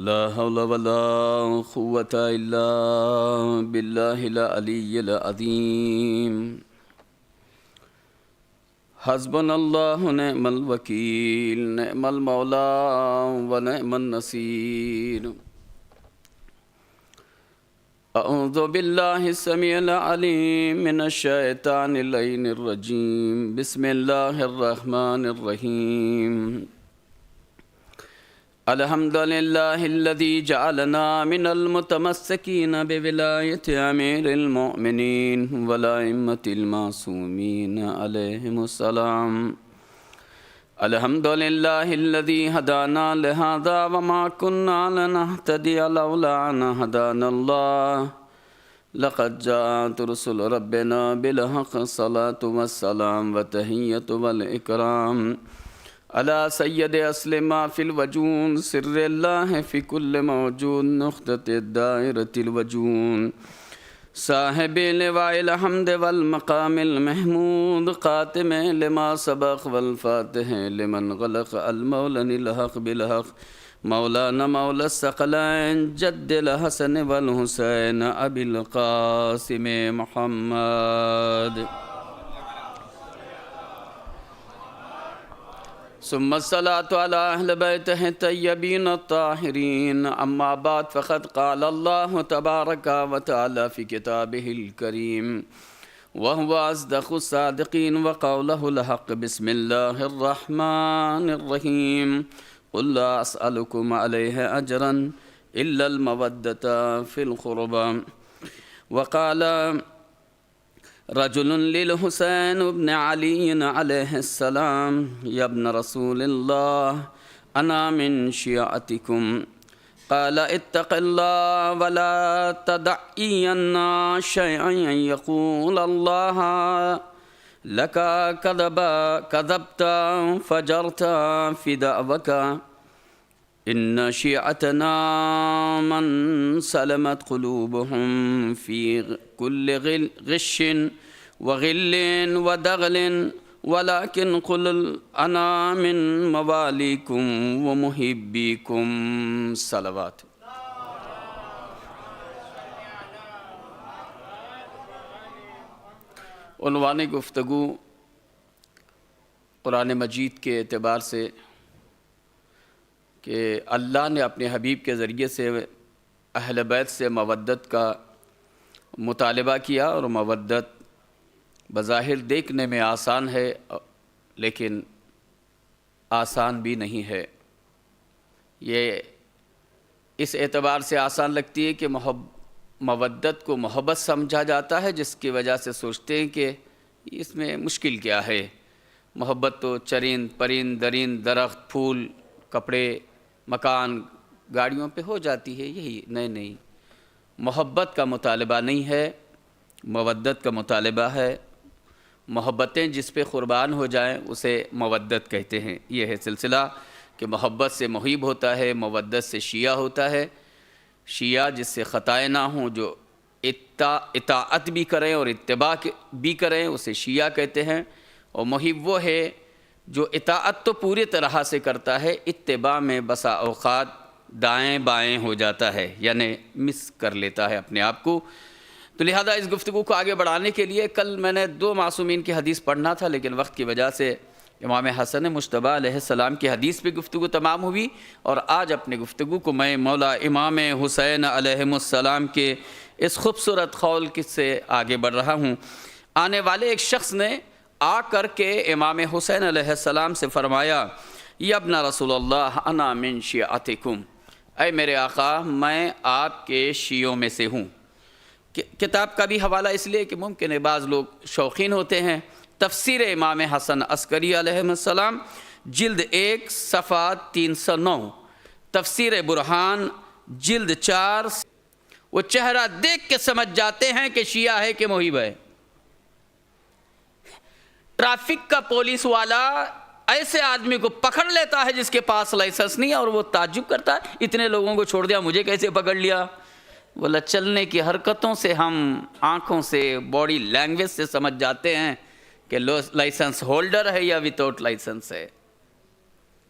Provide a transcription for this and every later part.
لا حول ولا قوة إلا بالله العلي العظيم حسبنا الله نعم الوكيل نعم المولى ونعم النصير أعوذ بالله السميع العليم من الشيطان اللعين الرجيم بسم الله الرحمن الرحيم الحمد لله الذي جعلنا من المتمسكين بولاية أمير المؤمنين والأئمة المعصومين عليهم السلام الحمد لله الذي هدانا لهذا وما كنا لنهتدي لولا أن هدانا الله لقد جاءت رسل ربنا بالحق الصلاة والسلام والتحية والإكرام على سيد أصل ما في الوجود سر الله في كل موجود نقطة الدائرة الوجود صاحب لواء الحمد والمقام المحمود قاتم لما سبق والفاتح لمن غلق المولى الحق بالحق مولانا مولى الثقلين جد الحسن والحسين أبي القاسم محمد ثم الصلاة على أهل بيته الطيبين الطاهرين أما بعد فقد قال الله تبارك وتعالى في كتابه الكريم وهو أصدق الصادقين وقوله الحق بسم الله الرحمن الرحيم قل لا أسألكم عليه أجرا إلا المودة في القربى وقال رجل للحسين بن علي عليه السلام يا ابن رسول الله أنا من شيعتكم قال اتق الله ولا تدعين شيئا يقول الله لك كذبت فجرت في دعوك إن شيعتنا من سلمت قلوبهم في كل غش وغل ودغل ولكن قل أنا من مواليكم ومحبيكم صلوات عنوان گفتگو قرآن مجید کے اعتبار سے کہ اللہ نے اپنے حبیب کے ذریعے سے اہل بیت سے مودت کا مطالبہ کیا اور مودت بظاہر دیکھنے میں آسان ہے لیکن آسان بھی نہیں ہے۔ یہ اس اعتبار سے آسان لگتی ہے کہ مودت کو محبت سمجھا جاتا ہے، جس کی وجہ سے سوچتے ہیں کہ اس میں مشکل کیا ہے۔ محبت تو چرند پرند درند درخت پھول کپڑے مکان گاڑیوں پہ ہو جاتی ہے، یہی نہیں محبت کا مطالبہ نہیں ہے، مودت کا مطالبہ ہے۔ محبتیں جس پہ قربان ہو جائیں اسے مودت کہتے ہیں۔ یہ ہے سلسلہ کہ محبت سے محب ہوتا ہے، مودت سے شیعہ ہوتا ہے۔ شیعہ جس سے خطائیں نہ ہوں، جو اطاعت بھی کریں اور اتباع بھی کریں، اسے شیعہ کہتے ہیں۔ اور محب وہ ہے جو اطاعت تو پوری طرح سے کرتا ہے، اتباع میں بسا اوقات دائیں بائیں ہو جاتا ہے، یعنی مس کر لیتا ہے اپنے آپ کو۔ تو لہذا اس گفتگو کو آگے بڑھانے کے لیے کل میں نے 2 معصومین کی حدیث پڑھنا تھا، لیکن وقت کی وجہ سے امام حسن مجتبیٰ علیہ السلام کی حدیث پہ گفتگو تمام ہوئی، اور آج اپنے گفتگو کو میں مولا امام حسین علیہ السلام کے اس خوبصورت قول سے آگے بڑھ رہا ہوں۔ آنے والے ایک شخص نے آ کر کے امام حسین علیہ السلام سے فرمایا یا ابن رسول اللہ انا من شیعتکم، اے میرے آقا میں آپ کے شیعوں میں سے ہوں۔ کتاب کا بھی حوالہ اس لیے کہ ممکن ہے بعض لوگ شوقین ہوتے ہیں۔ تفسیر امام حسن عسکری علیہ السلام جلد 1 صفحہ 309، تفسیر برہان جلد 4۔ وہ چہرہ دیکھ کے سمجھ جاتے ہیں کہ شیعہ ہے کہ محب ہے۔ ٹریفک کا پولیس والا ایسے آدمی کو پکڑ لیتا ہے جس کے پاس لائسنس نہیں ہے، اور وہ تعجب کرتا ہے اتنے لوگوں کو چھوڑ دیا، مجھے کیسے پکڑ لیا؟ بولا چلنے کی حرکتوں سے ہم آنکھوں سے باڈی لینگویج سے سمجھ جاتے ہیں کہ لائسنس ہولڈر ہے یا وداؤٹ لائسنس ہے۔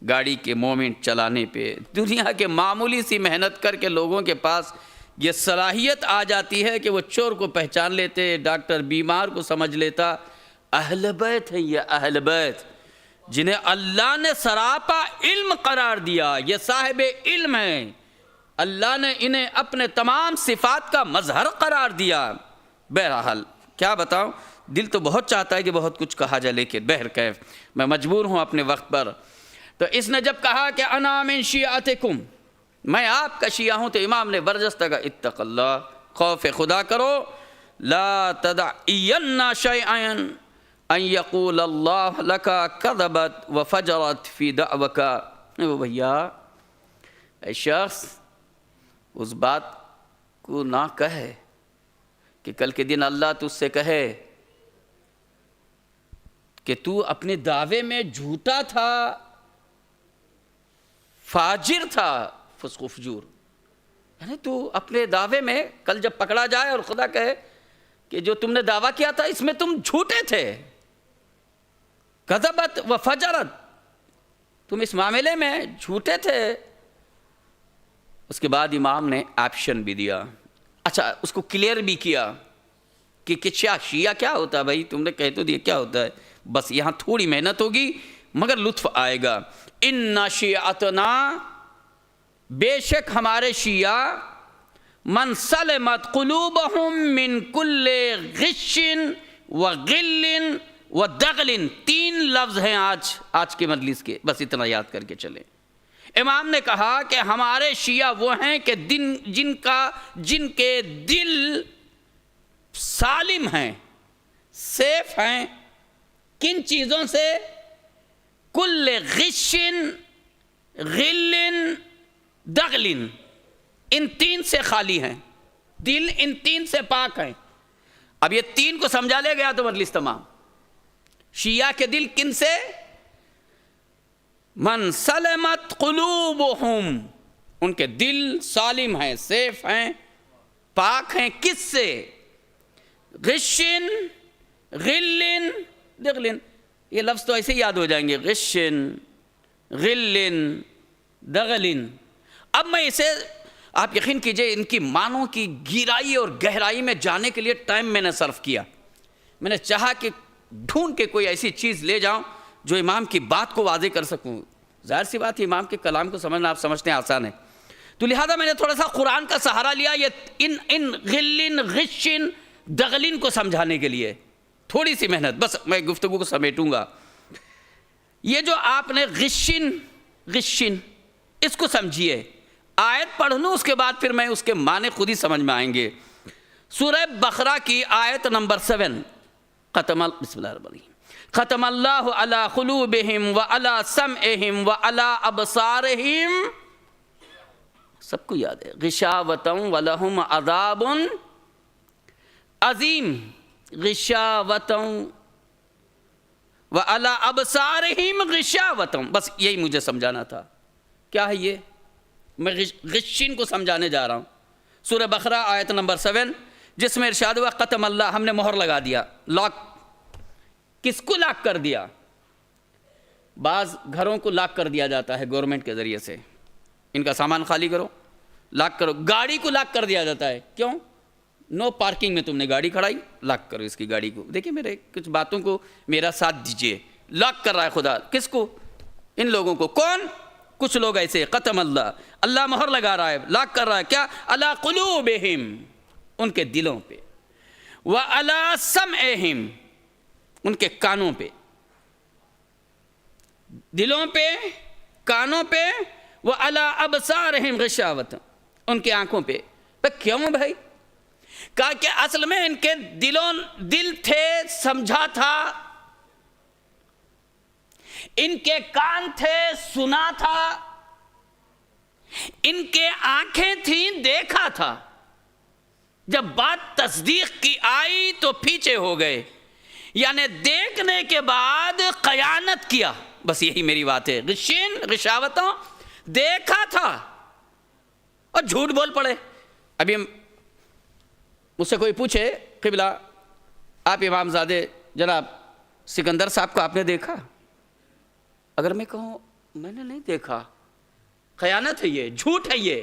گاڑی کے مومنٹ چلانے پہ، دنیا کے معمولی سی محنت کر کے لوگوں کے پاس یہ صلاحیت آ جاتی ہے کہ وہ چور کو پہچان لیتے، ڈاکٹر بیمار کو سمجھ لیتا۔ اہل بیت ہیں یہ، اہل بیت جنہیں اللہ نے سراپا علم قرار دیا، یہ صاحب علم ہیں، اللہ نے انہیں اپنے تمام صفات کا مظہر قرار دیا۔ بہرحال کیا بتاؤں، دل تو بہت چاہتا ہے کہ بہت کچھ کہا جائے، لیکن بہرکیف میں مجبور ہوں اپنے وقت پر۔ تو اس نے جب کہا کہ انا من شیعتکم، میں آپ کا شیعہ ہوں، تو امام نے برجستہ کہا اتق اللہ، خوف خدا کرو، لا تدعین شیئا ان یقول اللہ لکا کذبت وفجرت فی دعوکا۔ وہ بھیا اے شخص اس بات کو نہ کہے کہ کل کے دن اللہ تجھ سے کہے کہ تو اپنے دعوے میں جھوٹا تھا، فاجر تھا، فسق و فجور، یعنی تو اپنے دعوے میں کل جب پکڑا جائے اور خدا کہے کہ جو تم نے دعویٰ کیا تھا اس میں تم جھوٹے تھے، کذبت و فجرت، تم اس معاملے میں جھوٹے تھے۔ اس کے بعد امام نے آپشن بھی دیا، اچھا اس کو کلیئر بھی کیا کہ شیعہ کیا ہوتا ہے، بھائی تم نے کہہ تو دیا کیا ہوتا ہے، بس یہاں تھوڑی محنت ہوگی مگر لطف آئے گا۔ ان شیعتنا، بے شک ہمارے شیعہ، من سلمت قلوبہم من کل غش وغل ودغل، تین لفظ ہیں آج کے مجلس کے، بس اتنا یاد کر کے چلیں۔ امام نے کہا کہ ہمارے شیعہ وہ ہیں کہ جن کے دل سالم ہیں، سیف ہیں، کن چیزوں سے؟ کل غش غل دغل، ان تین سے خالی ہیں، دل ان تین سے پاک ہیں۔ اب یہ تین کو سمجھا لے گیا تو مجلس تمام۔ شیعہ کے دل کن سے؟ من سلمت قلوبہم، ان کے دل سالم ہیں، سیف ہیں، پاک ہیں، کس سے؟ غش غل دغل، یہ لفظ تو ایسے یاد ہو جائیں گے، غش غل دغل۔ اب میں اسے آپ یقین کیجئے ان کی معنوں کی گہرائی اور گہرائی میں جانے کے لیے ٹائم میں نے صرف کیا، میں نے چاہا کہ ڈھونڈ کے کوئی ایسی چیز لے جاؤں جو امام کی بات کو واضح کر سکوں۔ ظاہر سی بات ہے امام کے کلام کو سمجھنا آپ سمجھتے ہیں آسان ہے، تو لہذا میں نے تھوڑا سا قرآن کا سہارا لیا یہ ان غل غش دغل کو سمجھانے کے لیے، تھوڑی سی محنت، بس میں گفتگو کو سمیٹوں گا۔ یہ جو آپ نے غشن اس کو سمجھیے، آیت پڑھ لوں اس کے بعد پھر میں اس کے معنی خود ہی سمجھ میں آئیں گے۔ سورہ بقرہ کی آیت نمبر 7، بسم اللہ الرحمن الرحیم، ختم اللہ علی قلوبہم وعلی سمعہم وعلی ابصارہم، سب کو یاد ہے، غشاوۃ ولہم عذاب عظیم، غشاوۃ وعلی ابصارہم غشاوۃ، بس یہی مجھے سمجھانا تھا۔ کیا ہے یہ؟ میں غشین کو سمجھانے جا رہا ہوں۔ سورہ بقرہ آیت نمبر 7 جس میں ارشاد ہوا ختم اللہ، ہم نے مہر لگا دیا، لاک۔ کس کو لاک کر دیا؟ بعض گھروں کو لاک کر دیا جاتا ہے گورنمنٹ کے ذریعے سے، ان کا سامان خالی کرو، لاک کرو۔ گاڑی کو لاک کر دیا جاتا ہے، کیوں؟ نو پارکنگ میں تم نے گاڑی کھڑائی، لاک کرو اس کی گاڑی کو۔ دیکھیں میرے کچھ باتوں کو میرا ساتھ دیجئے، لاک کر رہا ہے خدا، کس کو؟ ان لوگوں کو۔ کون؟ کچھ لوگ ایسے، ختم اللہ، اللہ مہر لگا رہا ہے، لاک کر رہا ہے، کیا؟ علی قلوبہم، ان کے دلوں پہ، وعلی سمعہم، ان کے کانوں پہ، دلوں پہ، کانوں پہ، وعلی ابصارہم غشاوۃ، ان کے آنکھوں پہ۔ کیوں بھائی؟ کہا کہ اصل میں ان کے دل تھے، سمجھا تھا، ان کے کان تھے، سنا تھا، ان کے آنکھیں تھیں، دیکھا تھا، جب بات تصدیق کی آئی تو پیچھے ہو گئے، یعنی دیکھنے کے بعد خیانت کیا، بس یہی میری بات ہے۔ غشین، غشاوتوں، دیکھا تھا اور جھوٹ بول پڑے۔ ابھی مجھ سے کوئی پوچھے قبلہ آپ امام زادے جناب سکندر صاحب کو آپ نے دیکھا؟ اگر میں کہوں میں نے نہیں دیکھا، خیانت ہے یہ، جھوٹ ہے یہ۔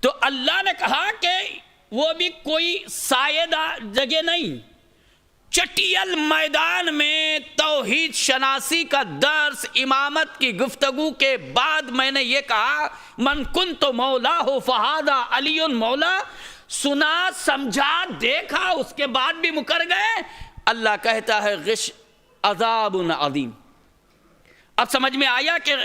تو اللہ نے کہا کہ وہ بھی کوئی سایہ دار جگہ نہیں، چٹیل میدان میں توحید شناسی کا درس، امامت کی گفتگو کے بعد میں نے یہ کہا من کنت مولا فہذا علی مولا، سنا سمجھا دیکھا، اس کے بعد بھی مکر گئے۔ اللہ کہتا ہے غش عذاب عظیم۔ اب سمجھ میں آیا کہ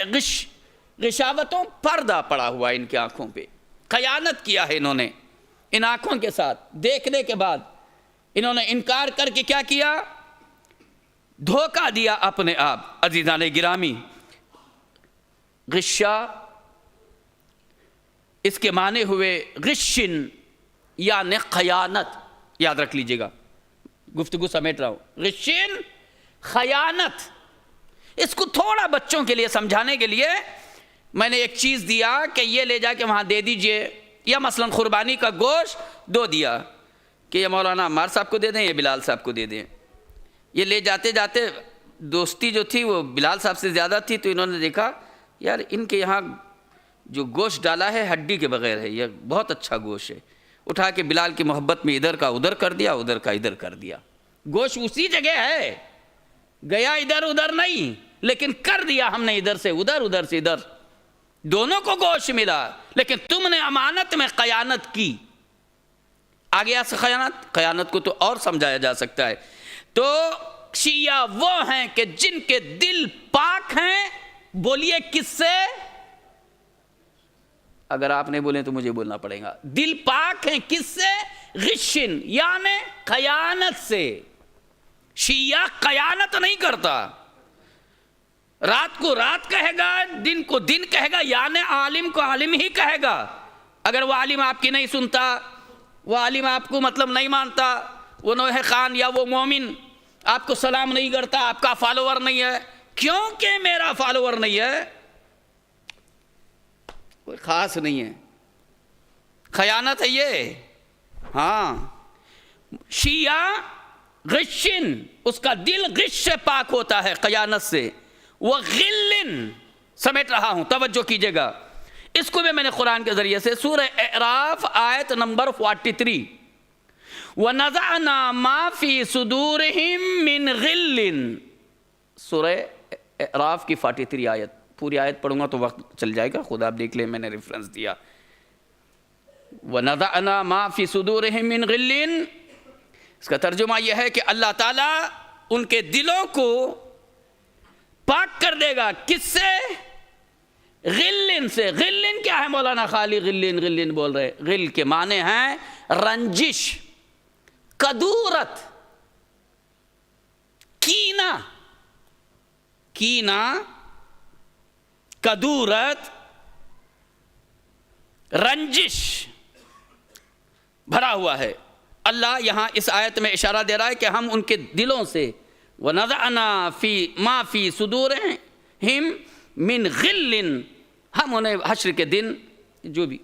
غشاوتوں پردہ پڑا ہوا ان کی آنکھوں پہ، خیانت کیا ہے انہوں نے ان آنکھوں کے ساتھ، دیکھنے کے بعد انہوں نے انکار کر کے کیا کیا، دھوکہ دیا اپنے آپ۔ عزیزان گرامی، غشہ اس کے معنی ہوئے غشن یعنی خیانت، یاد رکھ لیجئے گا، گفتگو سمیٹ رہا ہوں، غشن خیانت۔ اس کو تھوڑا بچوں کے لیے سمجھانے کے لیے میں نے ایک چیز دیا کہ یہ لے جا کے وہاں دے دیجئے، یا مثلا قربانی کا گوشت دو دیا کہ یہ مولانا عمار صاحب کو دے دیں، یہ بلال صاحب کو دے دیں۔ یہ لے جاتے جاتے دوستی جو تھی وہ بلال صاحب سے زیادہ تھی، تو انہوں نے دیکھا یار ان کے یہاں جو گوشت ڈالا ہے ہڈی کے بغیر ہے، یہ بہت اچھا گوشت ہے، اٹھا کے بلال کی محبت میں ادھر کا ادھر کر دیا، ادھر کا ادھر کر دیا۔ گوشت اسی جگہ ہے، گیا ادھر ادھر نہیں، لیکن کر دیا ہم نے ادھر سے ادھر، ادھر سے ادھر، دونوں کو گوشت ملا، لیکن تم نے امانت میں خیانت کی۔ آگے سے خیانت کو تو اور سمجھایا جا سکتا ہے۔ تو شیعہ وہ ہیں کہ جن کے دل پاک ہیں، بولیے کس سے؟ اگر آپ نے بولے تو مجھے بولنا پڑے گا، دل پاک ہیں کس سے؟ غشن یعنی خیانت سے۔ شیعہ خیانت نہیں کرتا، رات کو رات کہے گا، دن کو دن کہے گا، یعنی عالم کو عالم ہی کہے گا۔ اگر وہ عالم آپ کی نہیں سنتا، وہ عالم آپ کو مطلب نہیں مانتا، وہ نوح خان یا وہ مومن آپ کو سلام نہیں کرتا، آپ کا فالوور نہیں ہے، کیونکہ میرا فالوور نہیں ہے، کوئی خاص نہیں ہے، خیانت ہے یہ۔ ہاں، شیعہ غشن، اس کا دل غش سے پاک ہوتا ہے، خیانت سے۔ وہ غلن، سمیٹ رہا ہوں، توجہ کیجئے گا، اس کو بھی میں نے قرآن کے ذریعے سے، سورہ اعراف آیت نمبر 43، وَنَزَعْنَا مَا فِي صُدُورِهِم مِّن غِلٍّ، سورہ اعراف کی 43 آیت، پوری آیت پڑھوں گا تو وقت چل جائے گا، خود آپ دیکھ لیں، میں نے ریفرنس دیا۔ وَنَزَعْنَا مَا فِي صُدُورِهِم مِّن غِلٍّ، اس کا ترجمہ یہ ہے کہ اللہ تعالیٰ ان کے دلوں کو پاک کر دے گا، کس سے؟ غلن سے۔ غلن کیا ہے مولانا؟ خالی غلن غلن بول رہے، غل کے معنی ہیں رنجش، کدورت، کینہ، کینہ، کدورت، رنجش بھرا ہوا ہے۔ اللہ یہاں اس آیت میں اشارہ دے رہا ہے کہ ہم ان کے دلوں سے وَنَزَعْنَا مَا فِي صُدُورِهِم مِّن غِلٍّ، ہم انہیں حشر کے دن جو بھی،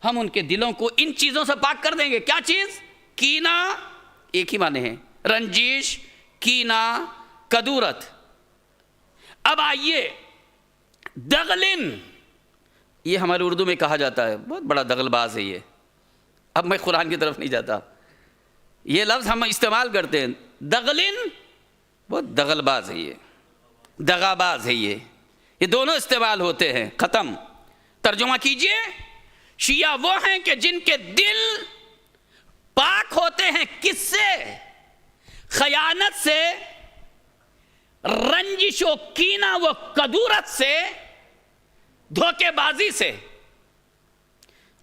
ہم ان کے دلوں کو ان چیزوں سے پاک کر دیں گے۔ کیا چیز؟ کینہ، ایک ہی معنی ہے، رنجش، کینہ، کدورت۔ اب آئیے دغلن، یہ ہمارے اردو میں کہا جاتا ہے، بہت بڑا دغل باز ہے یہ۔ اب میں قرآن کی طرف نہیں جاتا، یہ لفظ ہم استعمال کرتے ہیں، دغلن، بہت دغل باز ہے یہ، دغا باز ہے یہ دونوں استعمال ہوتے ہیں۔ ختم۔ ترجمہ کیجئے، شیعہ وہ ہیں کہ جن کے دل پاک ہوتے ہیں، کس سے؟ خیانت سے، رنجش و کینہ و کدورت سے، دھوکے بازی سے۔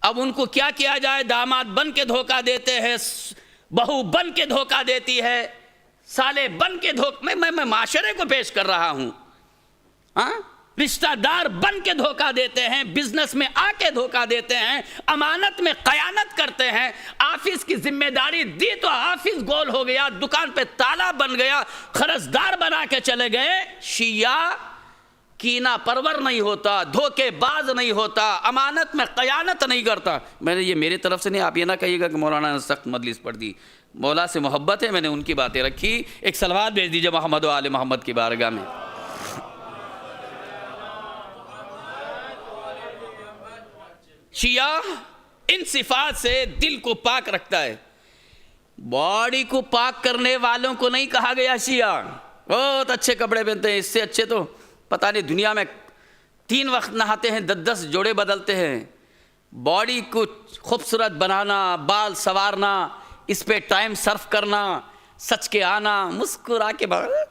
اب ان کو کیا کیا جائے؟ داماد بن کے دھوکہ دیتے ہیں، بہو بن کے دھوکہ دیتی ہے، سالے بن کے میں معاشرے کو پیش کر رہا ہوں، ہاں، رشتہ دار بن کے دھوکہ دیتے ہیں، بزنس میں آ کے دھوکہ دیتے ہیں، امانت میں خیانت کرتے ہیں، آفس کی ذمہ داری دی تو آفس گول ہو گیا، دکان پہ تالا بن گیا، قرضدار بنا کے چلے گئے۔ شیعہ کینہ پرور نہیں ہوتا، دھوکے باز نہیں ہوتا، امانت میں خیانت نہیں کرتا۔ میں نے یہ میری طرف سے نہیں، آپ یہ نہ کہیے گا کہ مولانا نے سخت مجلس پڑھ دی، مولا سے محبت ہے، میں نے ان کی باتیں رکھی۔ ایک صلوات بھیج دیجئے محمد و آل محمد کی بارگاہ میں۔ شیعہ ان صفات سے دل کو پاک رکھتا ہے. باڈی کو پاک کرنے والوں کو نہیں کہا گیا شیعہ. بہت اچھے کپڑے پہنتے ہیں, اس سے اچھے تو پتہ نہیں دنیا میں 3 وقت نہاتے ہیں, 10 جوڑے بدلتے ہیں. باڈی کو خوبصورت بنانا, بال سنوارنا, اس پہ ٹائم صرف کرنا, سچ کے آنا, مسکرا کے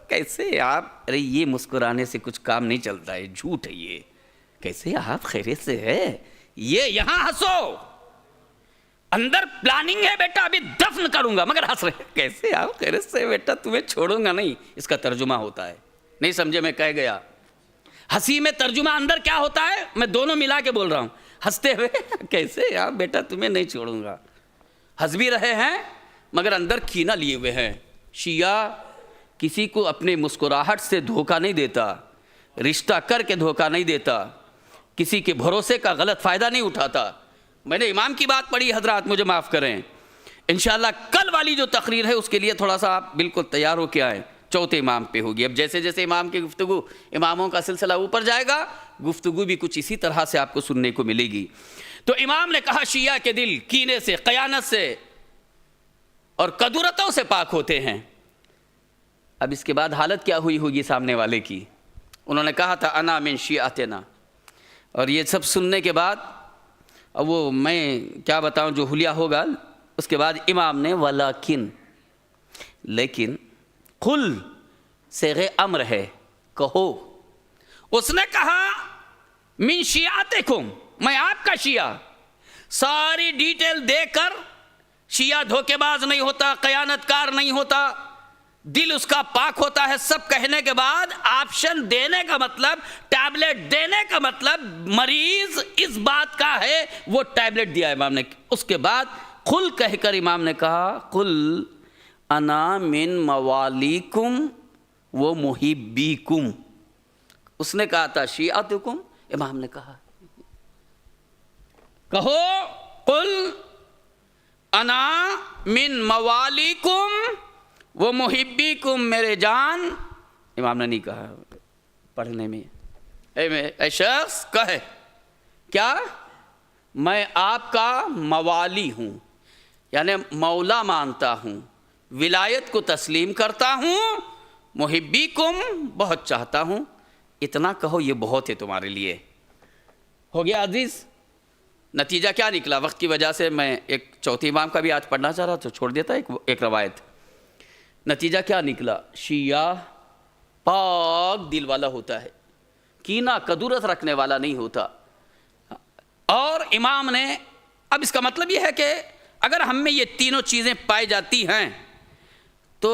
کیسے آپ, ارے یہ مسکرانے سے کچھ کام نہیں چلتا ہے, جھوٹ ہے یہ. کیسے آپ خیریت سے ہے, یہ یہاں ہنسو, اندر پلاننگ ہے بیٹا ابھی دفن کروں گا, مگر ہنس رہے. کیسے آپ خیریت سے بیٹا, تمہیں چھوڑوں گا نہیں. اس کا ترجمہ ہوتا ہے, نہیں سمجھے میں کہہ گیا. ہنسی میں ترجمہ اندر کیا ہوتا ہے, میں دونوں ملا کے بول رہا ہوں. ہنستے ہوئے کیسے آپ بیٹا تمہیں نہیں چھوڑوں گا, ہنس بھی رہے ہیں مگر اندر کینہ لیے ہوئے ہیں. شیعہ کسی کو اپنے مسکراہٹ سے دھوکہ نہیں دیتا, رشتہ کر کے دھوکہ نہیں دیتا, کسی کے بھروسے کا غلط فائدہ نہیں اٹھاتا. میں نے امام کی بات پڑھی حضرات, مجھے معاف کریں. انشاءاللہ کل والی جو تقریر ہے اس کے لیے تھوڑا سا آپ بالکل تیار ہو کے آئیں, چوتھے امام پہ ہوگی. اب جیسے جیسے امام کی گفتگو, اماموں کا سلسلہ اوپر جائے گا, گفتگو بھی کچھ اسی طرح سے آپ کو سننے کو ملے گی. تو امام نے کہا شیعہ کے دل کینے سے, خیانت سے اور کدورتوں سے پاک ہوتے ہیں. اب اس کے بعد حالت کیا ہوئی ہوگی سامنے والے کی. انہوں نے کہا تھا انا من شیعتنا, اور یہ سب سننے کے بعد اب وہ میں کیا بتاؤں جو حلیہ ہوگا. اس کے بعد امام نے ولیکن, لیکن قل صیغہ امر ہے, کہو. اس نے کہا من شیعتکم, میں آپ کا شیعہ. ساری ڈیٹیل دے کر شیعہ دھوکے باز نہیں ہوتا, خیانت کار نہیں ہوتا, دل اس کا پاک ہوتا ہے. سب کہنے کے بعد آپشن دینے کا مطلب, ٹیبلٹ دینے کا مطلب مریض اس بات کا ہے, وہ ٹیبلٹ دیا امام نے. اس کے بعد قل کہہ کر امام نے کہا قل انا من موالیکم و محبیکم. اس نے کہا تھا شیعتکم, امام نے کہا کہو قل انا من موالیکم وہ محبیکم, میرے جان. امام نے نہیں کہا پڑھنے میں, اے شخص کہے کیا, میں آپ کا موالی ہوں, یعنی مولا مانتا ہوں, ولایت کو تسلیم کرتا ہوں, محبیکم بہت چاہتا ہوں. اتنا کہو, یہ بہت ہے تمہارے لیے. ہو گیا عزیز. نتیجہ کیا نکلا, وقت کی وجہ سے میں ایک چوتھے امام کا بھی آج پڑھنا چاہ رہا تو چھوڑ دیتا ایک روایت. نتیجہ کیا نکلا, شیعہ پاک دل والا ہوتا ہے, کینہ کدورت رکھنے والا نہیں ہوتا. اور امام نے, اب اس کا مطلب یہ ہے کہ اگر ہم میں یہ تینوں چیزیں پائی جاتی ہیں تو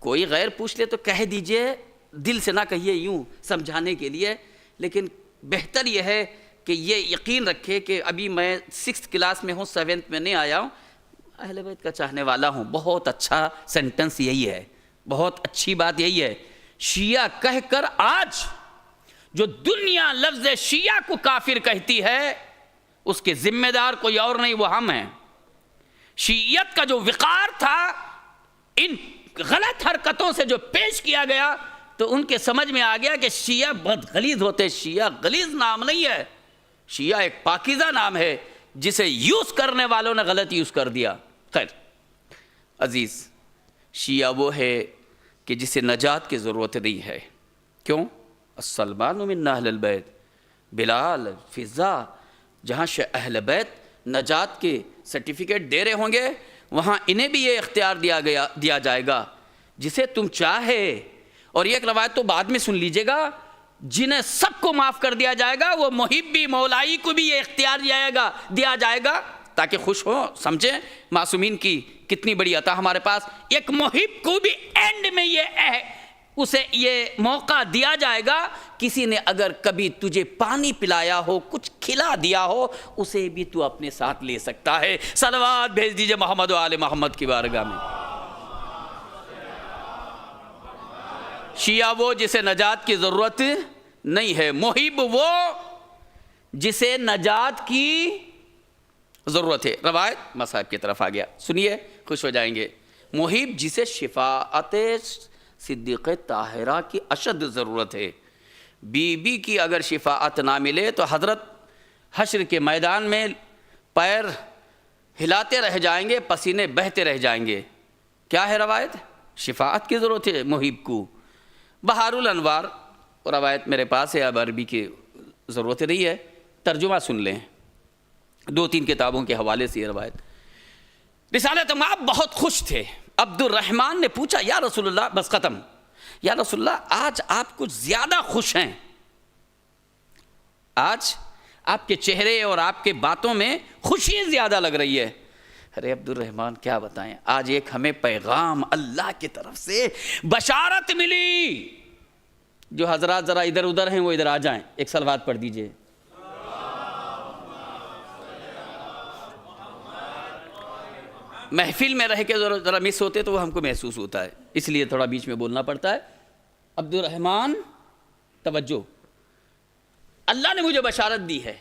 کوئی غیر پوچھ لے تو کہہ دیجئے, دل سے نہ کہیے, یوں سمجھانے کے لیے. لیکن بہتر یہ ہے کہ یہ یقین رکھے کہ ابھی میں 6th کلاس میں ہوں, 7th میں نہیں آیا ہوں, اہل بیت کا چاہنے والا ہوں. بہت اچھا سینٹنس یہی ہے, بہت اچھی بات یہی ہے. شیعہ کہہ کر آج جو دنیا لفظ شیعہ کو کافر کہتی ہے, اس کے ذمہ دار کوئی اور نہیں, وہ ہم ہیں. شیعیت کا جو وقار تھا ان غلط حرکتوں سے جو پیش کیا گیا, تو ان کے سمجھ میں آ گیا کہ شیعہ بہت غلیظ ہوتے. شیعہ غلیظ نام نہیں ہے, شیعہ ایک پاکیزہ نام ہے جسے یوز کرنے والوں نے غلط یوز کر دیا. خیر عزیز, شیعہ وہ ہے کہ جسے نجات کی ضرورت نہیں ہے. کیوں؟ السلمان من اہل البیت, بلال, فضا, جہاں اہل بیت نجات کے سرٹیفکیٹ دے رہے ہوں گے, وہاں انہیں بھی یہ اختیار دیا جائے گا جسے تم چاہے. اور یہ ایک روایت تو بعد میں سن لیجئے گا, جنہیں سب کو معاف کر دیا جائے گا, وہ محبی مولائی کو بھی یہ اختیار دیا جائے گا تاکہ خوش ہو. سمجھیں معصومین کی کتنی بڑی عطا ہمارے پاس. ایک محب کو بھی اینڈ میں اسے یہ موقع دیا جائے گا, کسی نے اگر کبھی تجھے پانی پلایا ہو, کچھ کھلا دیا ہو, اسے بھی تو اپنے ساتھ لے سکتا ہے. صلوات بھیج دیجئے محمد و آل محمد کی بارگاہ میں. شیعہ وہ جسے نجات کی ضرورت نہیں ہے, محب وہ جسے نجات کی ضرورت ہے. روایت مصحف کی طرف آ گیا, سنیے خوش ہو جائیں گے. محب جسے شفاعت صدیق طاہرہ کی اشد ضرورت ہے. بی بی کی اگر شفاعت نہ ملے تو حضرت حشر کے میدان میں پیر ہلاتے رہ جائیں گے، پسینے بہتے رہ جائیں گے۔ کیا ہے روایت؟ شفاعت کی ضرورت ہے محب کو۔ بہار الانوار روایت میرے پاس ہے، اب عربی کی ضرورت نہیں ہے، ترجمہ سن لیں، 2-3 کتابوں کے حوالے سے یہ روایت۔ رسالت مآب بہت خوش تھے۔ عبد الرحمن نے پوچھا یا رسول اللہ، بس ختم، یا رسول اللہ آج آپ کچھ زیادہ خوش ہیں، آج آپ کے چہرے اور آپ کے باتوں میں خوشی زیادہ لگ رہی ہے۔ ارے عبد الرحمن کیا بتائیں، آج ایک ہمیں پیغام اللہ کی طرف سے بشارت ملی۔ جو حضرات ذرا ادھر ادھر ہیں وہ ادھر آ جائیں، ایک صلوات پڑھ دیجئے۔ محفل میں رہ کے ذرا مس ہوتے تو وہ ہم کو محسوس ہوتا ہے، اس لیے تھوڑا بیچ میں بولنا پڑتا ہے۔ عبد الرحمن توجہ، اللہ نے مجھے بشارت دی ہے۔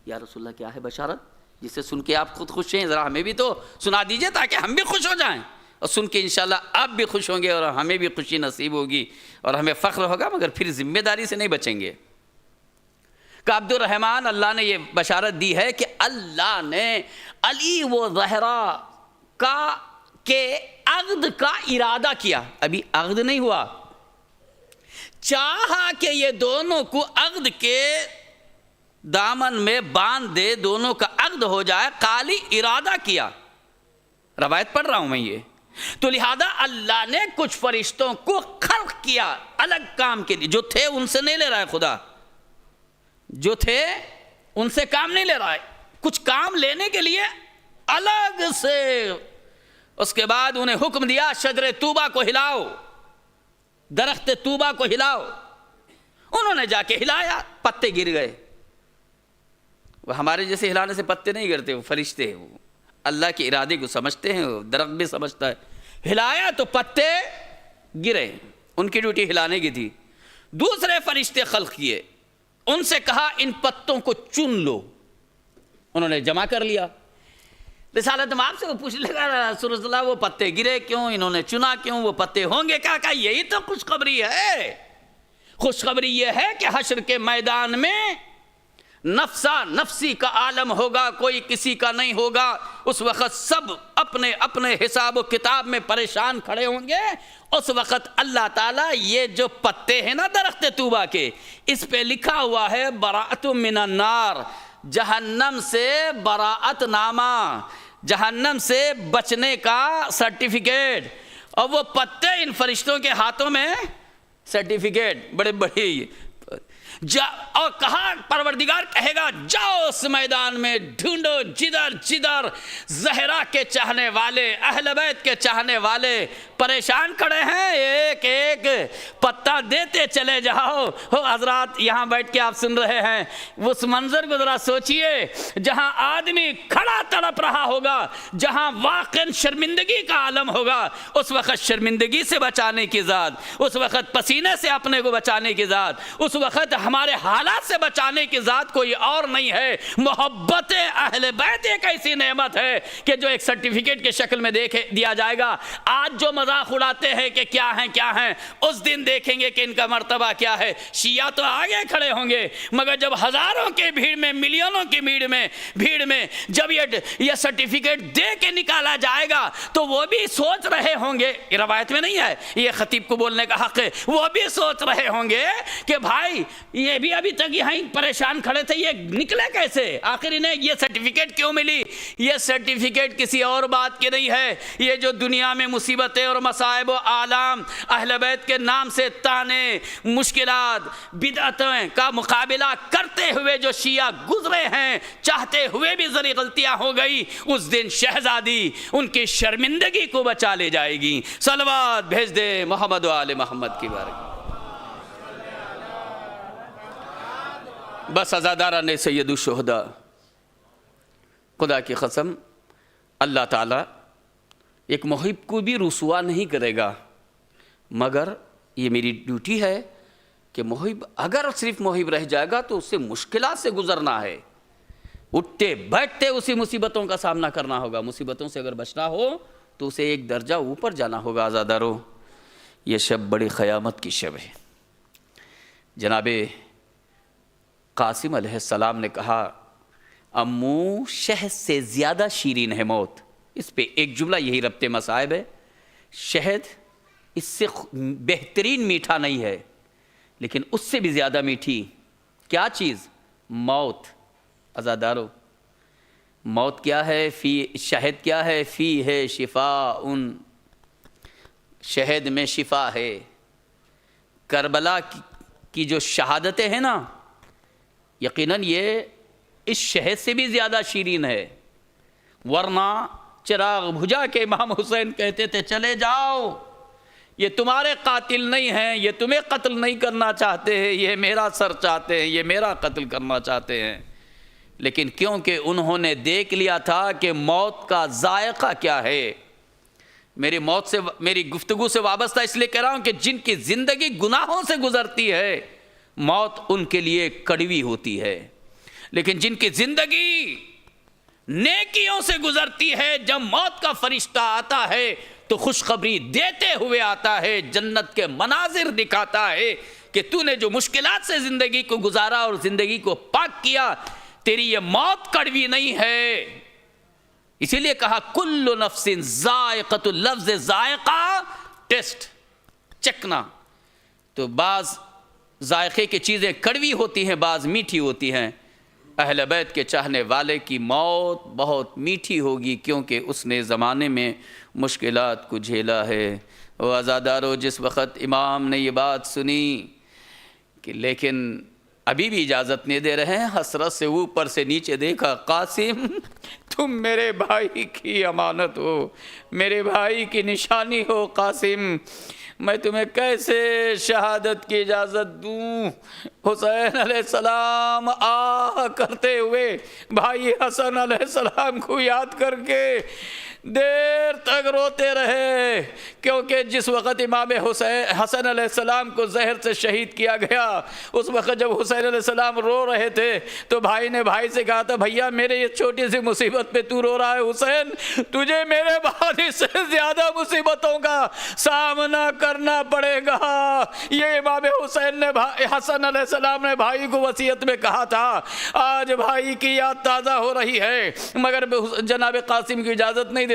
یا رسول اللہ کیا ہے بشارت جسے سن کے آپ خود خوش ہیں؟ ذرا ہمیں بھی تو سنا دیجئے تاکہ ہم بھی خوش ہو جائیں، اور سن کے انشاءاللہ آپ بھی خوش ہوں گے اور ہمیں بھی خوشی نصیب ہوگی اور ہمیں فخر ہوگا، مگر پھر ذمہ داری سے نہیں بچیں گے۔ کہ عبد الرحمن اللہ نے یہ بشارت دی ہے کہ اللہ نے علی و زہرا کے عقد کا ارادہ کیا، ابھی عقد نہیں ہوا، چاہا کہ یہ دونوں کو عقد کے دامن میں باندھ دے، دونوں کا عقد ہو جائے، قالی ارادہ کیا۔ روایت پڑھ رہا ہوں میں یہ، تو لہذا اللہ نے کچھ فرشتوں کو خلق کیا الگ کام کے لیے، جو تھے ان سے نہیں لے رہا ہے خدا، جو تھے ان سے کام نہیں لے رہا ہے، کچھ کام لینے کے لیے الگ سے۔ اس کے بعد انہیں حکم دیا شجر طوبہ کو ہلاؤ، درخت طوبہ کو ہلاؤ۔ انہوں نے جا کے ہلایا، پتے گر گئے۔ وہ ہمارے جیسے ہلانے سے پتے نہیں گرتے، وہ فرشتے ہیں، وہ اللہ کے ارادے کو سمجھتے ہیں، وہ درخت بھی سمجھتا ہے۔ ہلایا تو پتے گرے، ان کی ڈیوٹی ہلانے کی تھی۔ دوسرے فرشتے خلق کیے، ان سے کہا ان پتوں کو چن لو، انہوں نے جمع کر لیا۔ رسالت مآب سے وہ پوچھنے لگا رسول اللہ وہ پتے گرے کیوں، انہوں نے چنا کیوں، وہ پتے ہوں گے کیا؟ کہا یہی تو خوشخبری ہے۔ خوشخبری یہ ہے کہ حشر کے میدان میں نفسا نفسی کا عالم ہوگا، کوئی کسی کا نہیں ہوگا۔ اس وقت سب اپنے اپنے حساب و کتاب میں پریشان کھڑے ہوں گے۔ اس وقت اللہ تعالیٰ یہ جو پتے ہیں نا درخت طوبہ کے، اس پہ لکھا ہوا ہے براءۃ من النار، جہنم سے براءت نامہ، جہنم سے بچنے کا سرٹیفکیٹ، اور وہ پتے ان فرشتوں کے ہاتھوں میں سرٹیفکیٹ بڑے بڑے۔ اور کہا پروردگار کہے گا جاؤ اس میدان میں ڈھونڈو، جدھر جدھر زہرا کے چاہنے والے، اہل بیت کے چاہنے والے پریشان کھڑے ہیں، ایک ایک پتا دیتے چلے جاؤ۔ حضرات یہاں بیٹھ کے آپ سن رہے ہیں، اس منظر کو ذرا سوچئے، جہاں آدمی کھڑا تڑپ رہا ہوگا، جہاں واقعاً شرمندگی کا عالم ہوگا، اس وقت شرمندگی سے بچانے کی ذات، اس وقت پسینے سے اپنے کو بچانے کی ذات، اس وقت ہمارے حالات سے بچانے کی ذات کوئی اور نہیں ہے۔ محبت اہل بیت ایک ایسی نعمت ہے کہ جو ایک سرٹیفکیٹ کے شکل میں دیا جائے گا۔ آج جو مذاق اڑاتے ہیں کہ کیا ہیں، اس دن دیکھیں گے کہ ان کا مرتبہ کیا ہے۔ شیعہ تو آگے کھڑے ہوں گے، مگر جب ہزاروں کے بھیڑ میں، ملینوں کی بھیڑ میں جب یہ سرٹیفکیٹ دے کے نکالا جائے گا تو وہ بھی سوچ رہے ہوں گے، یہ روایت میں نہیں ہے، یہ خطیب کو بولنے کا حق ہے، وہ بھی سوچ رہے ہوں گے کہ بھائی یہ بھی ابھی تک یہاں پریشان کھڑے تھے، یہ نکلے کیسے؟ آخر انہیں یہ سرٹیفکیٹ کیوں ملی؟ یہ سرٹیفکیٹ کسی اور بات کی نہیں ہے، یہ جو دنیا میں مصیبتیں اور مصائب و آلام اہل بیت کے نام سے تانے، مشکلات، بدعتیں کا مقابلہ کرتے ہوئے جو شیعہ گزرے ہیں، چاہتے ہوئے بھی ذری غلطیاں ہو گئی، اس دن شہزادی ان کی شرمندگی کو بچا لے جائے گی۔ صلوات بھیج دے محمد و آل محمد کی بارگاہ۔ بس عزاداران سید الشہداء، خدا کی قسم اللہ تعالیٰ ایک محب کو بھی رسوا نہیں کرے گا، مگر یہ میری ڈیوٹی ہے کہ محب اگر صرف محب رہ جائے گا تو اس سے مشکلات سے گزرنا ہے، اٹھتے بیٹھتے اسی مصیبتوں کا سامنا کرنا ہوگا۔ مصیبتوں سے اگر بچنا ہو تو اسے ایک درجہ اوپر جانا ہوگا۔ عزادارو، یہ شب بڑی قیامت کی شب ہے۔ جناب قاسم علیہ السلام نے کہا امو شہد سے زیادہ شیرین ہے موت. اس پہ ایک جملہ یہی ربط مصائب ہے. شہد اس سے بہترین میٹھا نہیں ہے، لیکن اس سے بھی زیادہ میٹھی کیا چیز؟ موت. عزادارو، موت کیا ہے؟ شہد کیا ہے؟ فی ہے شفاء، شہد میں شفا ہے. کربلا کی جو شہادتیں ہیں نا، یقیناً یہ اس شہد سے بھی زیادہ شیرین ہے. ورنہ چراغ بجھا کے امام حسین کہتے تھے چلے جاؤ، یہ تمہارے قاتل نہیں ہیں، یہ تمہیں قتل نہیں کرنا چاہتے ہیں، یہ میرا سر چاہتے ہیں، یہ میرا قتل کرنا چاہتے ہیں. لیکن کیونکہ انہوں نے دیکھ لیا تھا کہ موت کا ذائقہ کیا ہے. میری گفتگو سے وابستہ اس لیے کہہ رہا ہوں کہ جن کی زندگی گناہوں سے گزرتی ہے موت ان کے لیے کڑوی ہوتی ہے، لیکن جن کی زندگی نیکیوں سے گزرتی ہے، جب موت کا فرشتہ آتا ہے تو خوشخبری دیتے ہوئے آتا ہے، جنت کے مناظر دکھاتا ہے کہ تو نے جو مشکلات سے زندگی کو گزارا اور زندگی کو پاک کیا، تیری یہ موت کڑوی نہیں ہے. اسی لیے کہا کل نفس ذائقۃ، لفظ ذائقہ ٹیسٹ، چکنا. تو بعض ذائقے کی چیزیں کڑوی ہوتی ہیں، بعض میٹھی ہوتی ہیں. اہل بیت کے چاہنے والے کی موت بہت میٹھی ہوگی، کیونکہ اس نے زمانے میں مشکلات کو جھیلا ہے. وہ عزادارو، جس وقت امام نے یہ بات سنی کہ لیکن ابھی بھی اجازت نہیں دے رہے ہیں، حسرت سے اوپر سے نیچے دیکھا، قاسم تم میرے بھائی کی امانت ہو، میرے بھائی کی نشانی ہو. قاسم میں تمہیں کیسے شہادت کی اجازت دوں؟ حسین علیہ السلام آہ کرتے ہوئے بھائی حسن علیہ السلام کو یاد کر کے دیر تک روتے رہے، کیونکہ جس وقت امام حسن علیہ السلام کو زہر سے شہید کیا گیا، اس وقت جب حسین علیہ السلام رو رہے تھے تو بھائی نے بھائی سے کہا تھا بھیا میرے یہ چھوٹی سی مصیبت پہ تو رو رہا ہے، حسین تجھے میرے بعد اس سے زیادہ مصیبتوں کا سامنا کرنا پڑے گا. یہ امام حسن علیہ السلام نے بھائی کو وصیت میں کہا تھا. آج بھائی کی یاد تازہ ہو رہی ہے، مگر جناب قاسم کی اجازت نہیں دیتے.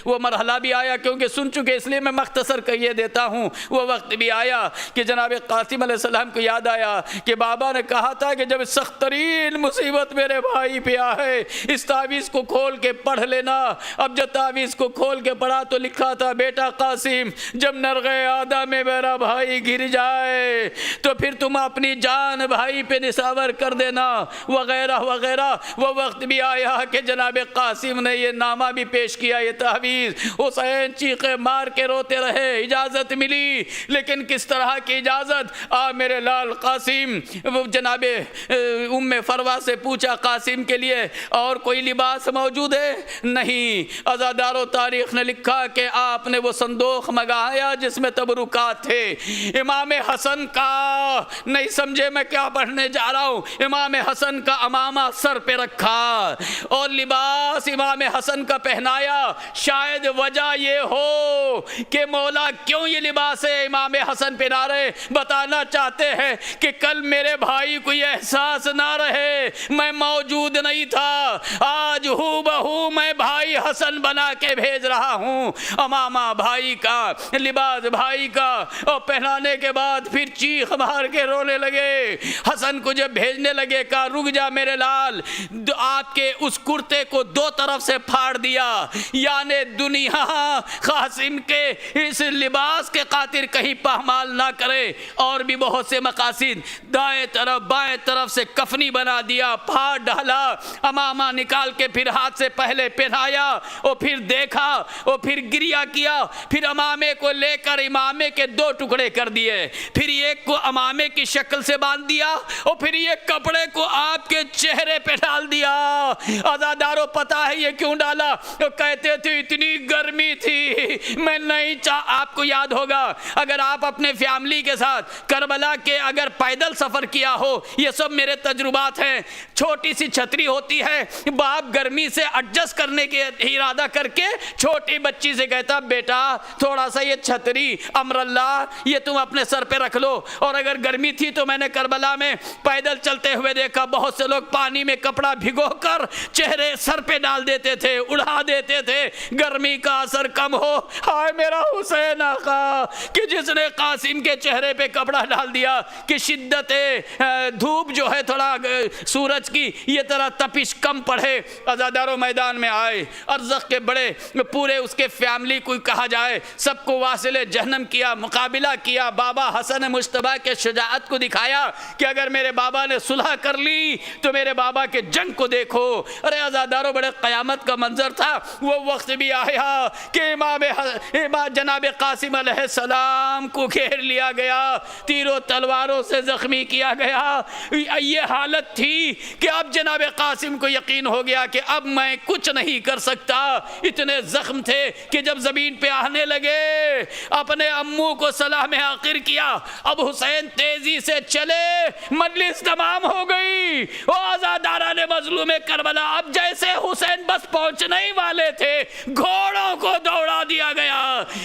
وہ مرحلہ بھی آیا، کیونکہ سن چکے اس لیے میں مختصر کہیے دیتا ہوں. وہ وقت بھی آیا کہ جناب قاسم علیہ السلام کو یاد آیا کہ بابا نے کہا تھا کہ جب سخت ترین مصیبت میرے بھائی پہ آئے اس تعویذ کو کھول کے پڑھ لینا. اب جب تعویذ کو کھول کے پڑھا تو لکھا تھا بیٹا قاسم جب نرغے آدھا میں میرا بھائی گر جائے تو پھر تم اپنی جان بھائی پہ نثار کر دینا، وغیرہ وغیرہ. وہ وقت بھی آیا کہ جناب قاسم نے یہ نامہ بھی پیش کیا، یہ تعویذ. حسین چیخے مار کے روتے رہے، اجازت ملی، لیکن کس طرح کی اجازت؟ میرے لال قاسم. جناب ام فروا سے پوچھا قاسم کے لیے اور کوئی لباس موجود ہے؟ نہیں. عزادارو تاریخ نے لکھا کہ آپ نے وہ صندوق منگایا جس میں تبرکات تھے. امام حسن کا، نہیں سمجھے میں کیا پڑھنے جا رہا ہوں، امام حسن کا امامہ سر پہ رکھا اور لباس امام حسن کا پہنایا. شاید وجہ یہ ہو کہ مولا کیوں یہ لباس امام حسن پہنا رہے، بتانا چاہتے ہیں کہ کل میرے بھائی کو یہ احساس نہ رہے میں موجود نہیں تھا، آج ہو بہو میں بھائی حسن بنا کے بھیج رہا ہوں. امامہ بھائی کا، لباس بھائی کا، اور پہنانے کے بعد پھر چیخ مار کے رونے لگے. حسن کو جب بھیجنے لگے کہا رک جا میرے لال، آپ کے اس کرتے کو دو طرف سے پھاڑ دیا، یعنی دنیا قاسم کے اس لباس کے خاطر کہیں پامال نہ کرے. اور بھی بہت سے مقاصد، دائیں طرف بائیں طرف سے کفنی بنا دیا، پھاڑ ڈالا، امامہ نکال کے پھر ہاتھ سے پہلے پہنایا اور پھر دیکھا اور پھر گریا کیا. پھر امامے کو لے کر امامے کے دو ٹکڑے کر دیے، پھر ایک کو امامے کی شکل سے باندھ دیا اور پھر ایک کپڑے کو آپ کے چہرے پہ ڈال دیا. عزادارو پتہ ہے یہ کیوں ڈالا؟ کہتے تھے اتنی گرمی تھی میں نہیں نہیں آپ کو یاد ہوگا اگر آپ اپنے فیملی کے ساتھ کربلا کے اگر پیدل سفر کیا ہو، یہ سب میرے تجربات ہیں، چھوٹی سی چھتری ہوتی ہے، باپ گرمی سے ایڈجسٹ کرنے کے ارادہ کر کے چھوٹی بچی سے کہتا بیٹا تھوڑا سا یہ چھتری امر اللہ یہ تم اپنے سر پہ رکھ لو. اور اگر گرمی تھی تو میں نے کربلا میں پیدل چلتے ہوئے دیکھا بہت سے لوگ پانی میں کپڑا بھگو کر چہرے سر پہ ڈال دیتے تھے، اڑا دیتے تھے گرمی کا اثر کم ہو. ہائے میرا حسین آقا کہ جس نے قاسم کے چہرے پہ کپڑا ڈال دیا کہ شدت دھوپ جو ہے تھوڑا سورج کی یہ طرح تپش کم پڑے. عزاداروں میدان میں آئے، ارزق کے بڑے پورے اس کے فیملی کو کہا جائے سب کو واصل جہنم کیا، مقابلہ کیا. بابا حسن مجتبیٰ کے شجاعت کو دکھایا کہ اگر میرے بابا نے صلح کر لی تو میرے بابا کے جنگ کو دیکھو. ارے عزاداروں بڑے قیامت کا منظر تھا. وہ وقت بھی آیا کہ امام جناب قاسم علیہ السلام کو گھیر لیا گیا، تیروں تلواروں سے زخمی کیا گیا. یہ حالت تھی کہ اب جناب قاسم کو یقین ہو گیا کہ اب میں کچھ نہیں کر سکتا. اتنے زخم تھے کہ جب زمین پہ آنے لگے اپنے امو کو سلام آخر کیا. اب حسین تیزی سے چلے، مجلس تمام ہو گئی. او آزاداران مظلوم کربلا، اب جیسے حسین بس پہنچنے ہی والے تھے گھوڑوں کو دوڑا دیا گیا.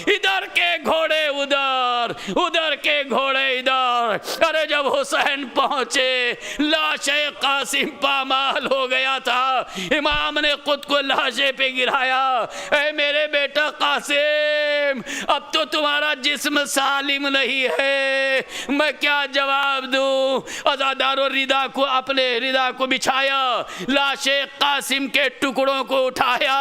ادھر کے گھوڑے ادھر، ادھر کے گھوڑے ادھر. ارے جب حسین پہنچے لاش قاسم پامال ہو گیا تھا. امام نے خود کو لاشے پہ گرایا. اے میرے بیٹا قاسم اب تو تمہارا جسم سالم نہیں ہے، میں کیا جواب دوں. عزاداروں ردا کو اپنے ردا کو بچھایا، لاش قاسم کے ٹکڑوں کو اٹھایا.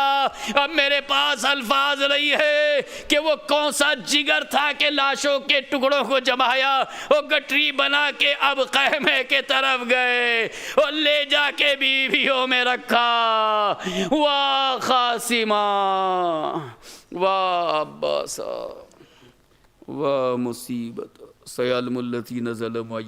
اب میرے پاس الفاظ نہیں ہے کہ وہ کون سا جگر تھا کہ لاشوں کے ٹکڑوں کو جمایا. وہ گٹری بنا کے اب خیمے کے طرف گئے اور لے جا کے بیویوں میں رکھا. واہ قاسمہ، واہ عباسہ، واہ مصیبت، سیعلم الذین ظلموا